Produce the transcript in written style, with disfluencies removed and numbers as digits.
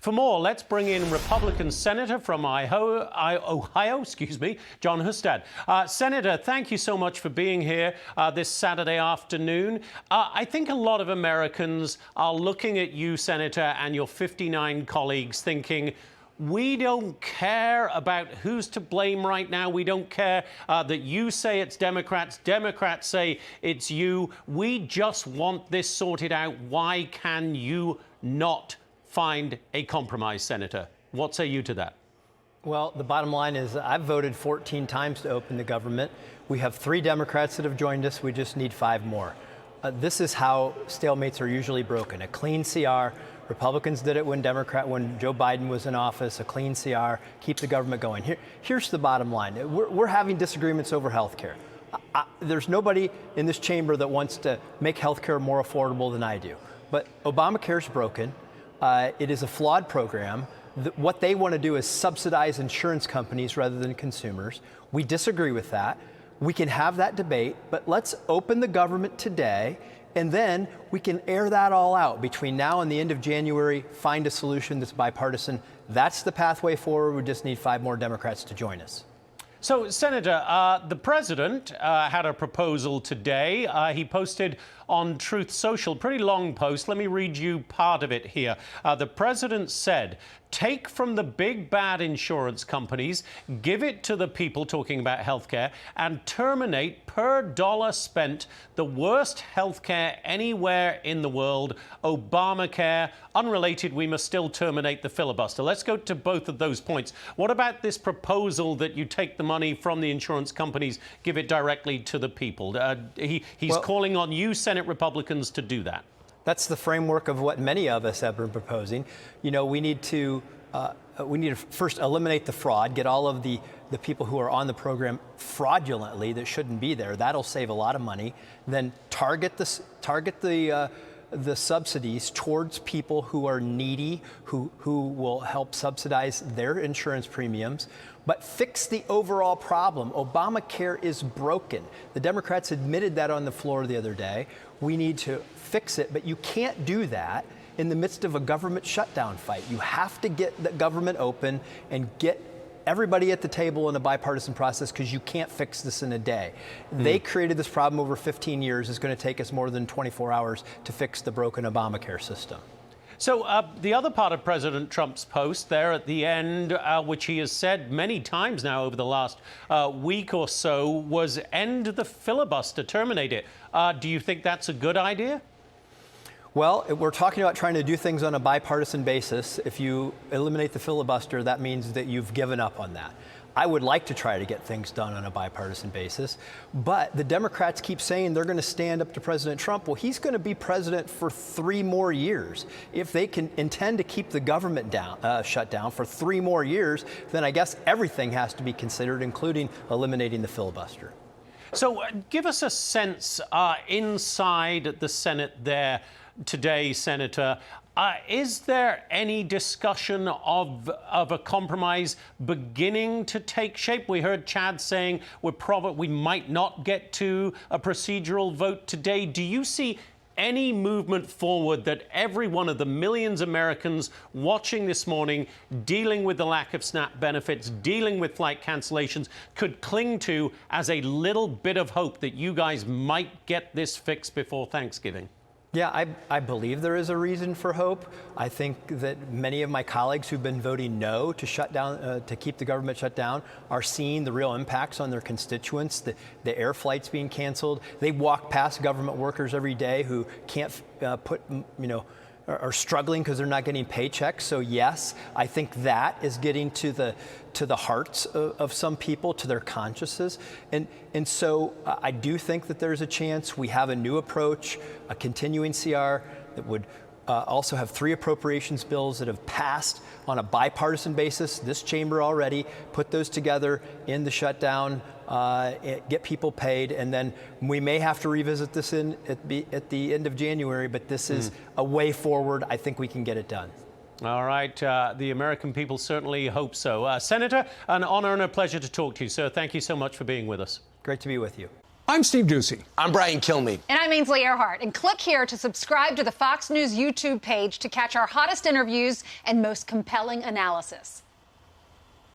For more, let's bring in Republican Senator from Ohio, Jon Husted. Senator, thank you so much for being here this Saturday afternoon. I think a lot of Americans are looking at you, Senator, and your 59 colleagues thinking, we don't care about who's to blame right now. We don't care that you say it's Democrats. Democrats say it's you. We just want this sorted out. Why can you not find a compromise, Senator? What say you to that? Well, the bottom line is I've voted 14 times to open the government. We have 3 Democrats that have joined us. We just need 5 more. This is how stalemates are usually broken. A clean CR. Republicans did it when Joe Biden was in office, a clean CR, keep the government going. Here's the bottom line. We're having disagreements over health care. There's nobody in this chamber that wants to make health care more affordable than I do. But Obamacare is broken. It is a flawed program. What they want to do is subsidize insurance companies rather than consumers. We disagree with that. We can have that debate, but let's open the government today, and then we can air that all out between now and the end of January, find a solution that's bipartisan. That's the pathway forward. We just need 5 more Democrats to join us. So, Senator, the president had a proposal today. He posted on Truth Social, pretty long post. Let me read you part of it here. The president said, take from the big bad insurance companies, give it to the people, talking about healthcare, and terminate per dollar spent the worst healthcare anywhere in the world, Obamacare. Unrelated, we must still terminate the filibuster. Let's go to both of those points. What about this proposal that you take the money from the insurance companies, give it directly to the people? He's calling on you, Senate Republicans, to do that. That's the framework of what many of us have been proposing. You know, we need to first eliminate the fraud, get all of the people who are on the program fraudulently that shouldn't be there. That'll save a lot of money. Then target the subsidies towards people who are needy, who will help subsidize their insurance premiums, but fix the overall problem. Obamacare is broken. The Democrats admitted that on the floor the other day. We need to fix it, but you can't do that in the midst of a government shutdown fight. You have to get the government open and get everybody at the table in a bipartisan process, because you can't fix this in a day. They created this problem over 15 years. It's going to take us more than 24 hours to fix the broken Obamacare system. So the other part of President Trump's post there at the end, which he has said many times now over the last week or so, was end the filibuster, terminate it. Do you think that's a good idea? Well, we're talking about trying to do things on a bipartisan basis. If you eliminate the filibuster, that means that you've given up on that. I would like to try to get things done on a bipartisan basis, but the Democrats keep saying they're going to stand up to President Trump. Well, he's going to be president for 3 more years. If they can intend to keep the government shut down for 3 more years, then I guess everything has to be considered, including eliminating the filibuster. So give us a sense inside the Senate there today, Senator. Is there any discussion of a compromise beginning to take shape? We heard Chad saying we might not get to a procedural vote today. Do you see any movement forward that every one of the millions of Americans watching this morning, dealing with the lack of SNAP benefits, dealing with flight cancellations, could cling to as a little bit of hope that you guys might get this fixed before Thanksgiving? Yeah, I believe there is a reason for hope. I think that many of my colleagues who've been voting no to shut down, to keep the government shut down, are seeing the real impacts on their constituents. The air flights being canceled. They walk past government workers every day who can't are struggling because they're not getting paychecks. So yes, I think that is getting to the hearts of some people, to their consciences. And so I do think that there's a chance. We have a new approach, a continuing CR that would also have 3 appropriations bills that have passed on a bipartisan basis, this chamber already, put those together in the shutdown, get people paid, and then we may have to revisit this at the end of January, but this is a way forward. I think we can get it done. All right. The American people certainly hope so. Senator, an honor and a pleasure to talk to you, sir. Thank you so much for being with us. Great to be with you. I'm Steve Doocy. I'm Brian Kilmeade. And I'm Ainsley Earhart. And click here to subscribe to the Fox News YouTube page to catch our hottest interviews and most compelling analysis.